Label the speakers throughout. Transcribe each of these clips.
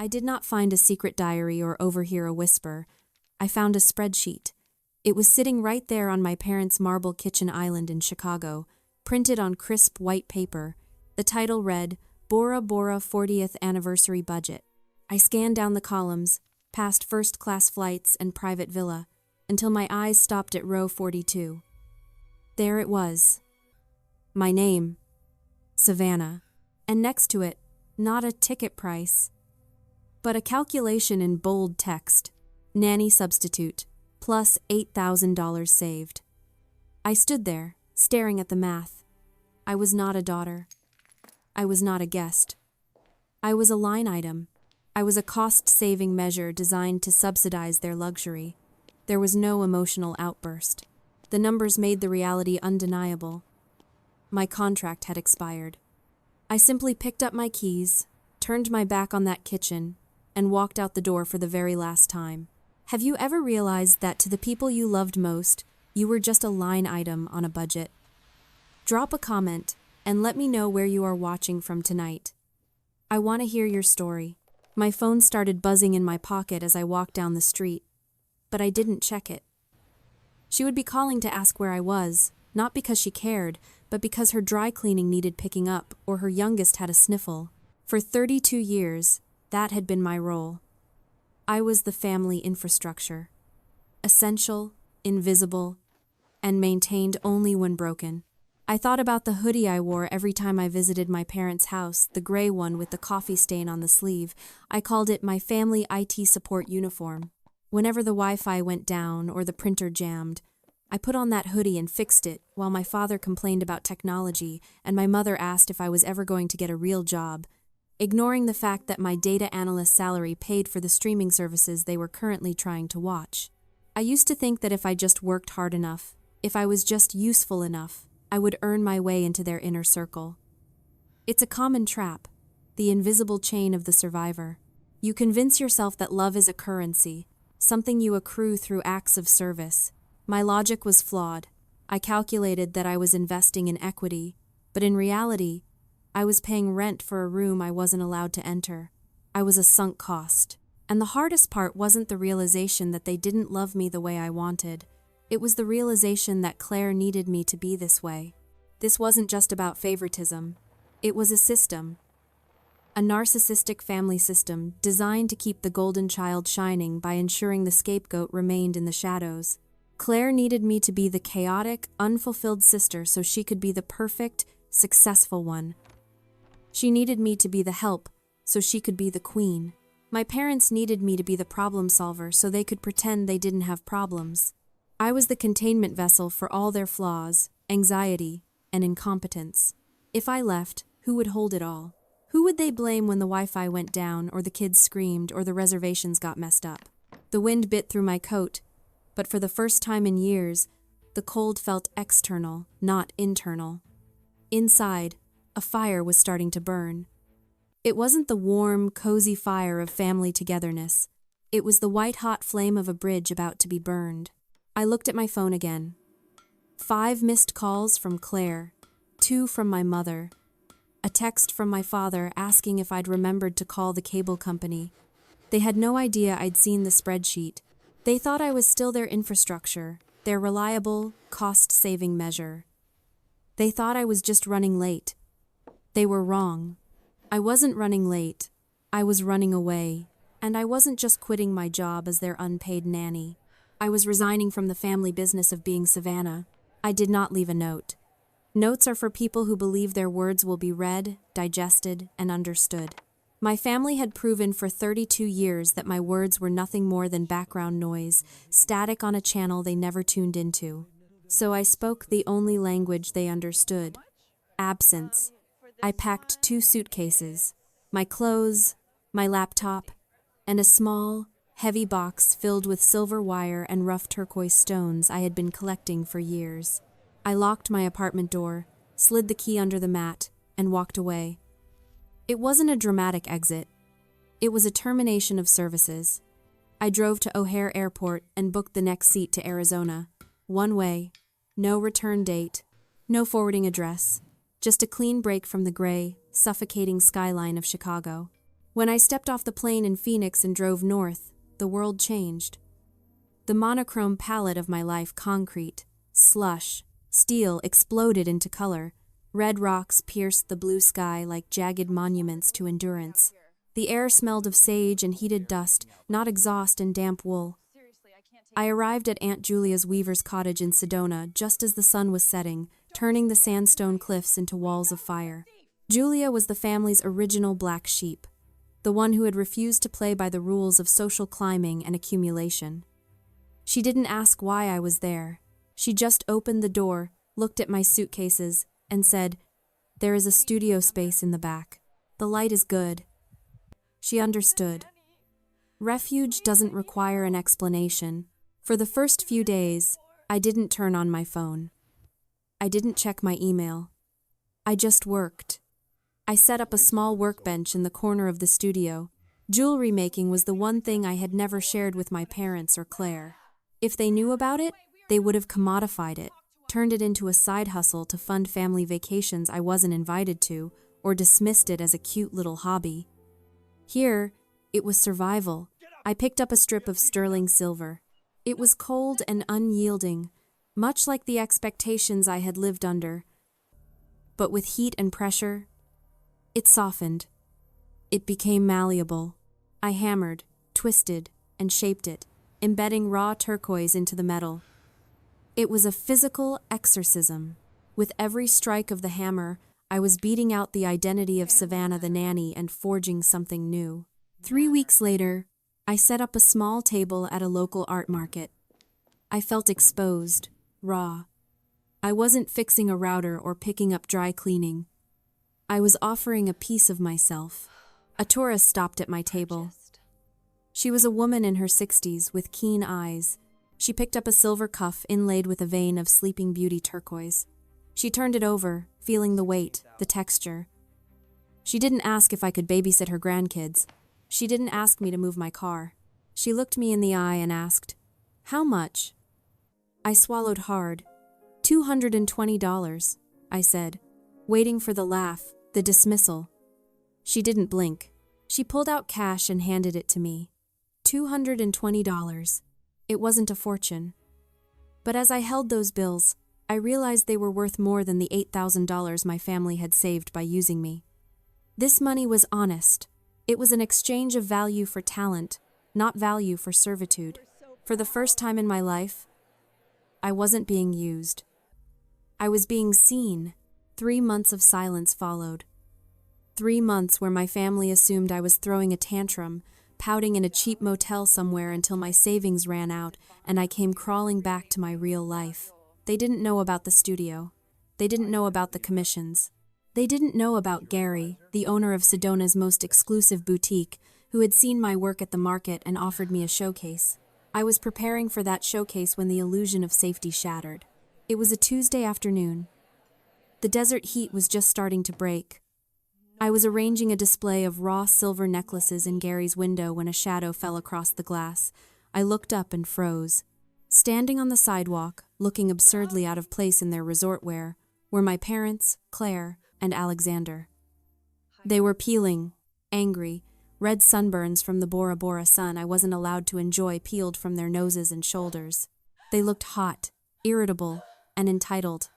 Speaker 1: I did not find a secret diary or overhear a whisper. I found a spreadsheet. It was sitting right there on my parents' marble kitchen island in Chicago, printed on crisp white paper. The title read, Bora Bora 40th Anniversary Budget. I scanned down the columns, past first-class flights and private villa, until my eyes stopped at row 42. There it was. My name, Savannah, and next to it, not a ticket price, but a calculation in bold text, nanny substitute, plus $8,000 saved. I stood there, staring at the math. I was not a daughter. I was not a guest. I was a line item. I was a cost-saving measure designed to subsidize their luxury. There was no emotional outburst. The numbers made the reality undeniable. My contract had expired. I simply picked up my keys, turned my back on that kitchen, and walked out the door for the very last time. Have you ever realized that to the people you loved most, you were just a line item on a budget? Drop a comment and let me know where you are watching from tonight. I want to hear your story. My phone started buzzing in my pocket as I walked down the street, but I didn't check it. She would be calling to ask where I was, not because she cared, but because her dry cleaning needed picking up or her youngest had a sniffle. For 32 years, that had been my role. I was the family infrastructure, essential, invisible, and maintained only when broken. I thought about the hoodie I wore every time I visited my parents' house, the gray one with the coffee stain on the sleeve. I called it my family IT support uniform. Whenever the Wi-Fi went down or the printer jammed, I put on that hoodie and fixed it while my father complained about technology and my mother asked if I was ever going to get a real job, ignoring the fact that my data analyst salary paid for the streaming services they were currently trying to watch. I used to think that if I just worked hard enough, if I was just useful enough, I would earn my way into their inner circle. It's a common trap, the invisible chain of the survivor. You convince yourself that love is a currency, something you accrue through acts of service. My logic was flawed. I calculated that I was investing in equity, but in reality, I was paying rent for a room I wasn't allowed to enter. I was a sunk cost. And the hardest part wasn't the realization that they didn't love me the way I wanted. It was the realization that Claire needed me to be this way. This wasn't just about favoritism. It was a system. A narcissistic family system designed to keep the golden child shining by ensuring the scapegoat remained in the shadows. Claire needed me to be the chaotic, unfulfilled sister so she could be the perfect, successful one. She needed me to be the help so she could be the queen. My parents needed me to be the problem solver so they could pretend they didn't have problems. I was the containment vessel for all their flaws, anxiety, and incompetence. If I left, who would hold it all? Who would they blame when the Wi-Fi went down, or the kids screamed, or the reservations got messed up? The wind bit through my coat, but for the first time in years, the cold felt external, not internal. Inside, a fire was starting to burn. It wasn't the warm, cozy fire of family togetherness. It was the white-hot flame of a bridge about to be burned. I looked at my phone again. 5 missed calls from Claire, 2 from my mother, a text from my father asking if I'd remembered to call the cable company. They had no idea I'd seen the spreadsheet. They thought I was still their infrastructure, their reliable, cost-saving measure. They thought I was just running late. They were wrong. I wasn't running late. I was running away, and I wasn't just quitting my job as their unpaid nanny. I was resigning from the family business of being Savannah. I did not leave a note. Notes are for people who believe their words will be read, digested, and understood. My family had proven for 32 years that my words were nothing more than background noise, static on a channel they never tuned into. So I spoke the only language they understood: absence. I packed 2 suitcases, my clothes, my laptop, and a small, heavy box filled with silver wire and rough turquoise stones I had been collecting for years. I locked my apartment door, slid the key under the mat, and walked away. It wasn't a dramatic exit. It was a termination of services. I drove to O'Hare Airport and booked the next seat to Arizona. One way, no return date, no forwarding address, just a clean break from the gray, suffocating skyline of Chicago. When I stepped off the plane in Phoenix and drove north, the world changed. The monochrome palette of my life, concrete, slush, steel, exploded into color. Red rocks pierced the blue sky like jagged monuments to endurance. The air smelled of sage and heated dust, not exhaust and damp wool. I arrived at Aunt Julia's weaver's cottage in Sedona just as the sun was setting, turning the sandstone cliffs into walls of fire. Julia was the family's original black sheep, the one who had refused to play by the rules of social climbing and accumulation. She didn't ask why I was there. She just opened the door, looked at my suitcases, and said, "There is a studio space in the back. The light is good." She understood. Refuge doesn't require an explanation. For the first few days, I didn't turn on my phone. I didn't check my email. I just worked. I set up a small workbench in the corner of the studio. Jewelry making was the one thing I had never shared with my parents or Claire. If they knew about it, they would have commodified it, turned it into a side hustle to fund family vacations I wasn't invited to, or dismissed it as a cute little hobby. Here, it was survival. I picked up a strip of sterling silver. It was cold and unyielding, much like the expectations I had lived under. But with heat and pressure, it softened. It became malleable. I hammered, twisted, and shaped it, embedding raw turquoise into the metal. It was a physical exorcism. With every strike of the hammer, I was beating out the identity of Savannah the nanny and forging something new. 3 weeks later, I set up a small table at a local art market. I felt exposed, raw. I wasn't fixing a router or picking up dry cleaning. I was offering a piece of myself. A tourist stopped at my table. She was a woman in her 60s with keen eyes. She picked up a silver cuff inlaid with a vein of Sleeping Beauty turquoise. She turned it over, feeling the weight, the texture. She didn't ask if I could babysit her grandkids. She didn't ask me to move my car. She looked me in the eye and asked, "How much?" I swallowed hard. $220, I said, waiting for the laugh, the dismissal. She didn't blink. She pulled out cash and handed it to me. $220. It wasn't a fortune. But as I held those bills, I realized they were worth more than the $8,000 my family had saved by using me. This money was honest. It was an exchange of value for talent, not value for servitude. For the first time in my life, I wasn't being used. I was being seen. 3 months of silence followed. 3 months where my family assumed I was throwing a tantrum, pouting in a cheap motel somewhere until my savings ran out and I came crawling back to my real life. They didn't know about the studio. They didn't know about the commissions. They didn't know about Gary, the owner of Sedona's most exclusive boutique, who had seen my work at the market and offered me a showcase. I was preparing for that showcase when the illusion of safety shattered. It was a Tuesday afternoon. The desert heat was just starting to break. I was arranging a display of raw silver necklaces in Gary's window when a shadow fell across the glass. I looked up and froze. Standing on the sidewalk, looking absurdly out of place in their resort wear, were my parents, Claire, and Alexander. They were peeling, angry, red sunburns from the Bora Bora sun I wasn't allowed to enjoy peeled from their noses and shoulders. They looked hot, irritable, and entitled.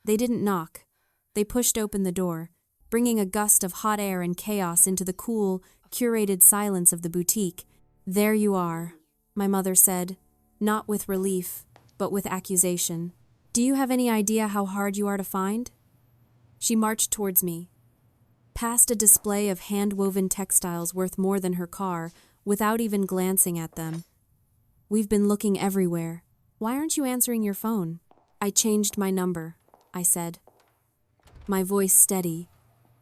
Speaker 1: They didn't knock. They pushed open the door, bringing a gust of hot air and chaos into the cool, curated silence of the boutique. "There you are," my mother said, not with relief, but with accusation. "Do you have any idea how hard you are to find?" She marched towards me, past a display of hand-woven textiles worth more than her car, without even glancing at them. "We've been looking everywhere. Why aren't you answering your phone?" "I changed my number," I said, my voice steady,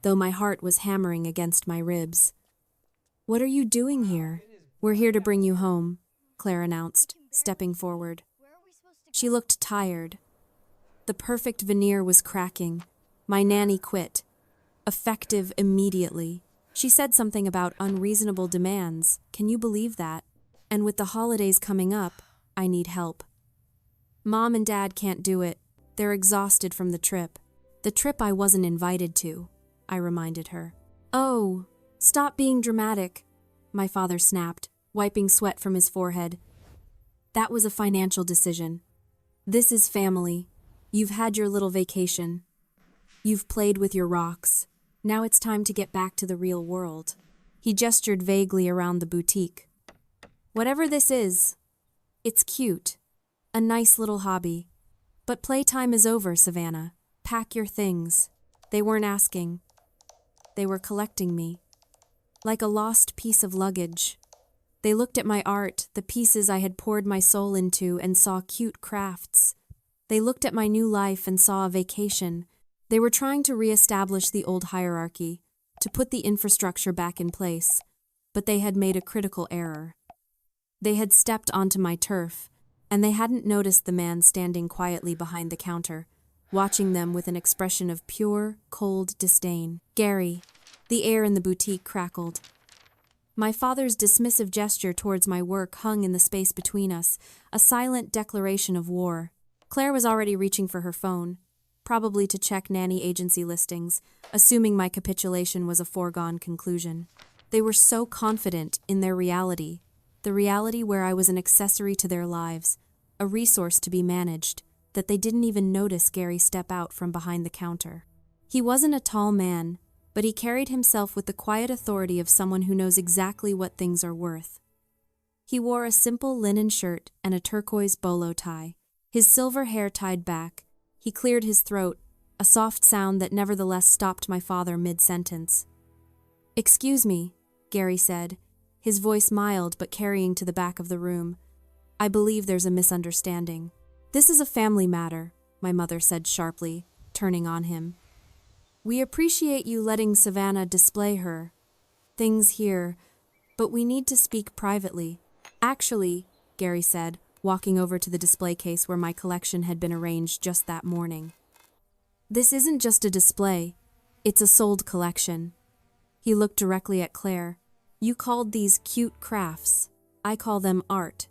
Speaker 1: though my heart was hammering against my ribs. "What are you doing here?" "We're here to bring you home," Claire announced, stepping forward. She looked tired. The perfect veneer was cracking. My nanny quit. Effective immediately. She said something about unreasonable demands. Can you believe that? And with the holidays coming up, I need help. Mom and Dad can't do it. They're exhausted from the trip. The trip I wasn't invited to, I reminded her. "Oh," Stop being dramatic, my father snapped, wiping sweat from his forehead. That was a financial decision. This is family. You've had your little vacation. You've played with your rocks. Now it's time to get back to the real world. He gestured vaguely around the boutique. Whatever this is, it's cute. A nice little hobby. But playtime is over, Savannah. Pack your things. They weren't asking. They were collecting me. Like a lost piece of luggage. They looked at my art, the pieces I had poured my soul into, and saw cute crafts. They looked at my new life and saw a vacation. They were trying to re-establish the old hierarchy, to put the infrastructure back in place, but they had made a critical error. They had stepped onto my turf, and they hadn't noticed the man standing quietly behind the counter, watching them with an expression of pure, cold disdain. Gary. The air in the boutique crackled. My father's dismissive gesture towards my work hung in the space between us, a silent declaration of war. Claire was already reaching for her phone, probably to check nanny agency listings, assuming my capitulation was a foregone conclusion. They were so confident in their reality, the reality where I was an accessory to their lives, a resource to be managed, that they didn't even notice Gary step out from behind the counter. He wasn't a tall man, but he carried himself with the quiet authority of someone who knows exactly what things are worth. He wore a simple linen shirt and a turquoise bolo tie, his silver hair tied back. He cleared his throat, a soft sound that nevertheless stopped my father mid-sentence. "Excuse me," Gary said, his voice mild but carrying to the back of the room. "I believe there's a misunderstanding." "This is a family matter," my mother said sharply, turning on him. "We appreciate you letting Savannah display her things here, but we need to speak privately." "Actually," Gary said, walking over to the display case where my collection had been arranged just that morning. "This isn't just a display, it's a sold collection." He looked directly at Claire. "You called these cute crafts. I call them art.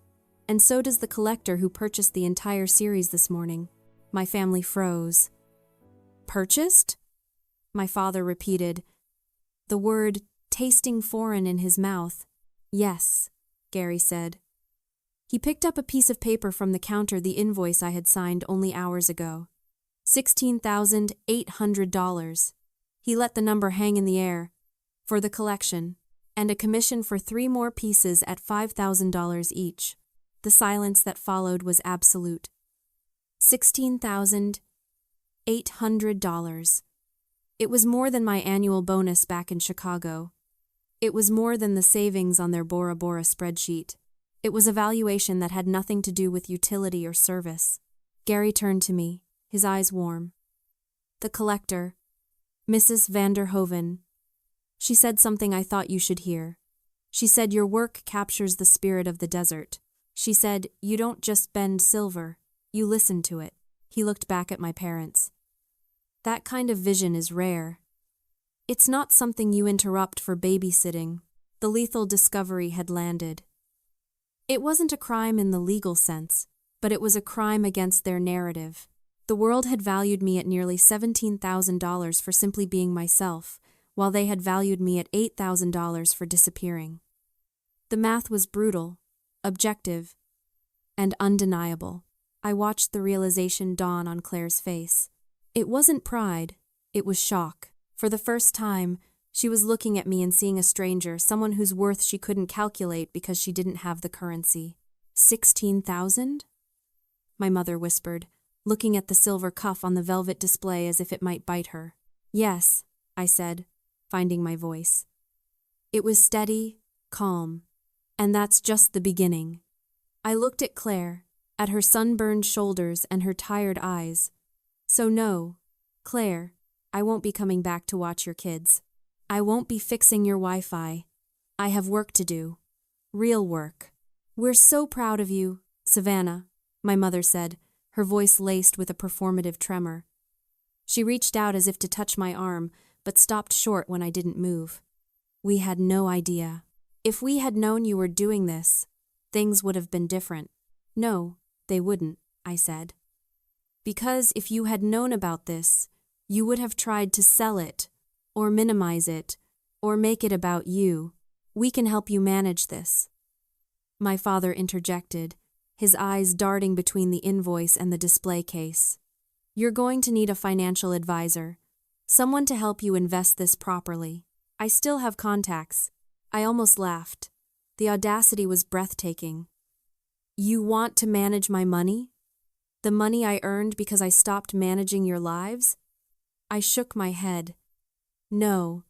Speaker 1: And so does the collector who purchased the entire series this morning." My family froze. "Purchased?" My father repeated, the word tasting foreign in his mouth. "Yes," Gary said. He picked up a piece of paper from the counter, the invoice I had signed only hours ago. $16,800. He let the number hang in the air. For the collection, and a commission for 3 more pieces at $5,000 each. The silence that followed was absolute. $16,800. It was more than my annual bonus back in Chicago. It was more than the savings on their Bora Bora spreadsheet. It was a valuation that had nothing to do with utility or service. Gary turned to me, his eyes warm. "The collector, Mrs. Vanderhoven. She said something I thought you should hear. She said your work captures the spirit of the desert. She said you don't just bend silver, you listen to it." He looked back at my parents. "That kind of vision is rare. It's not something you interrupt for babysitting." The lethal discovery had landed. It wasn't a crime in the legal sense, but it was a crime against their narrative. The world had valued me at nearly $17,000 for simply being myself, while they had valued me at $8,000 for disappearing. The math was brutal, objective, and undeniable. I watched the realization dawn on Claire's face. It wasn't pride, it was shock. For the first time, she was looking at me and seeing a stranger, someone whose worth she couldn't calculate because she didn't have the currency. 16,000? My mother whispered, looking at the silver cuff on the velvet display as if it might bite her. "Yes," I said, finding my voice. It was steady, calm, and that's just the beginning. I looked at Claire, at her sunburned shoulders and her tired eyes. "So no, Claire, I won't be coming back to watch your kids. I won't be fixing your Wi-Fi. I have work to do. Real work." "We're so proud of you, Savannah," my mother said, her voice laced with a performative tremor. She reached out as if to touch my arm, but stopped short when I didn't move. "We had no idea. If we had known you were doing this, things would have been different." "No, they wouldn't," I said. "Because if you had known about this, you would have tried to sell it, or minimize it, or make it about you. We can help you manage this." My father interjected, his eyes darting between the invoice and the display case. "You're going to need a financial advisor, someone to help you invest this properly. I still have contacts." I almost laughed. The audacity was breathtaking. "You want to manage my money? The money I earned because I stopped managing your lives?" I shook my head. "No,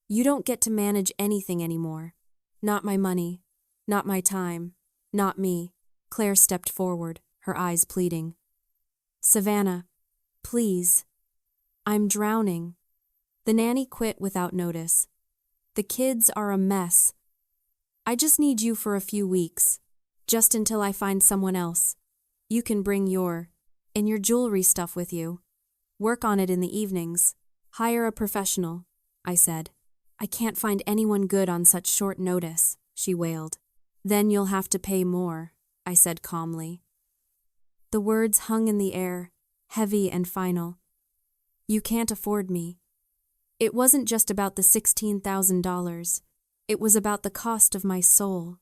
Speaker 1: you don't get to manage anything anymore. Not my money, not my time, not me." Claire stepped forward, her eyes pleading. "Savannah, please. I'm drowning." The nanny quit without notice. "The kids are a mess. I just need you for a few weeks, just until I find someone else. You can bring your jewelry stuff with you. Work on it in the evenings. Hire a professional," I said. "I can't find anyone good on such short notice," she wailed. "Then you'll have to pay more," I said calmly. The words hung in the air, heavy and final. "You can't afford me." It wasn't just about the $16,000. It was about the cost of my soul,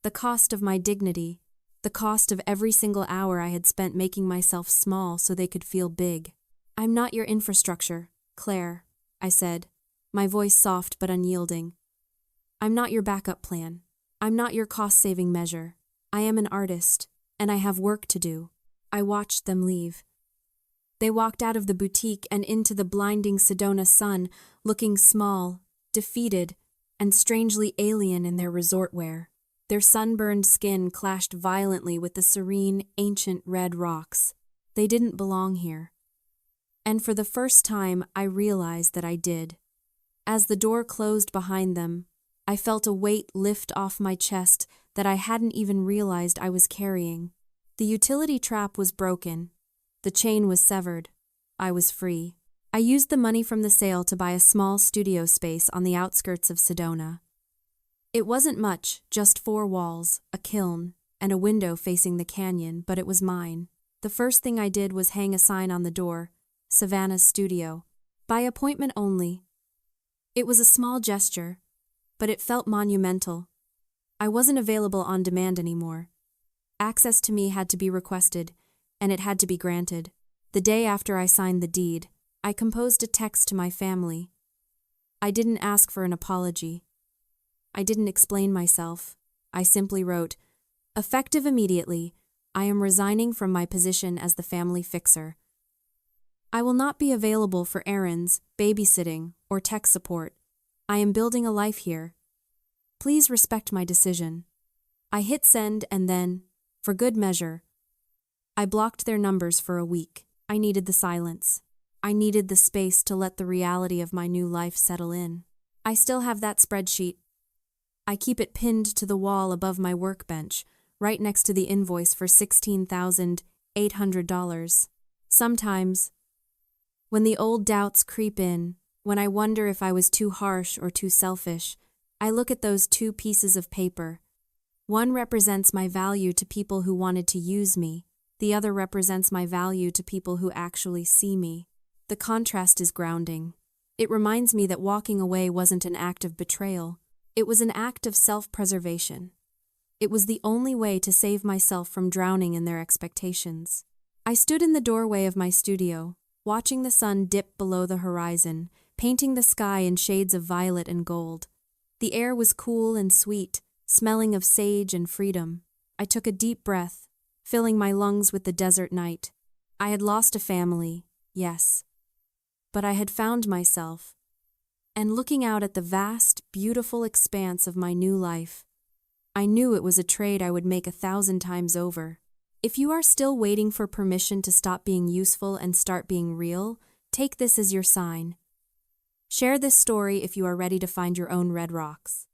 Speaker 1: the cost of my dignity, the cost of every single hour I had spent making myself small so they could feel big. "I'm not your infrastructure, Claire," I said, my voice soft but unyielding. "I'm not your backup plan. I'm not your cost-saving measure. I am an artist, and I have work to do." I watched them leave. They walked out of the boutique and into the blinding Sedona sun, looking small, defeated, and strangely alien in their resort wear. Their sunburned skin clashed violently with the serene, ancient red rocks. They didn't belong here. And for the first time, I realized that I did. As the door closed behind them, I felt a weight lift off my chest that I hadn't even realized I was carrying. The utility trap was broken. The chain was severed. I was free. I used the money from the sale to buy a small studio space on the outskirts of Sedona. It wasn't much, just 4 walls, a kiln, and a window facing the canyon, but it was mine. The first thing I did was hang a sign on the door, "Savannah's Studio. By appointment only." It was a small gesture, but it felt monumental. I wasn't available on demand anymore. Access to me had to be requested, and it had to be granted. The day after I signed the deed, I composed a text to my family. I didn't ask for an apology. I didn't explain myself. I simply wrote, "Effective immediately, I am resigning from my position as the family fixer. I will not be available for errands, babysitting, or tech support. I am building a life here. Please respect my decision." I hit send and then, for good measure, I blocked their numbers for a week. I needed the silence. I needed the space to let the reality of my new life settle in. I still have that spreadsheet. I keep it pinned to the wall above my workbench, right next to the invoice for $16,800. Sometimes, when the old doubts creep in, when I wonder if I was too harsh or too selfish, I look at those 2 pieces of paper. One represents my value to people who wanted to use me. The other represents my value to people who actually see me. The contrast is grounding. It reminds me that walking away wasn't an act of betrayal. It was an act of self-preservation. It was the only way to save myself from drowning in their expectations. I stood in the doorway of my studio, watching the sun dip below the horizon, painting the sky in shades of violet and gold. The air was cool and sweet, smelling of sage and freedom. I took a deep breath, filling my lungs with the desert night. I had lost a family, yes, but I had found myself. And looking out at the vast, beautiful expanse of my new life, I knew it was a trade I would make 1,000 times over. If you are still waiting for permission to stop being useful and start being real, take this as your sign. Share this story if you are ready to find your own red rocks.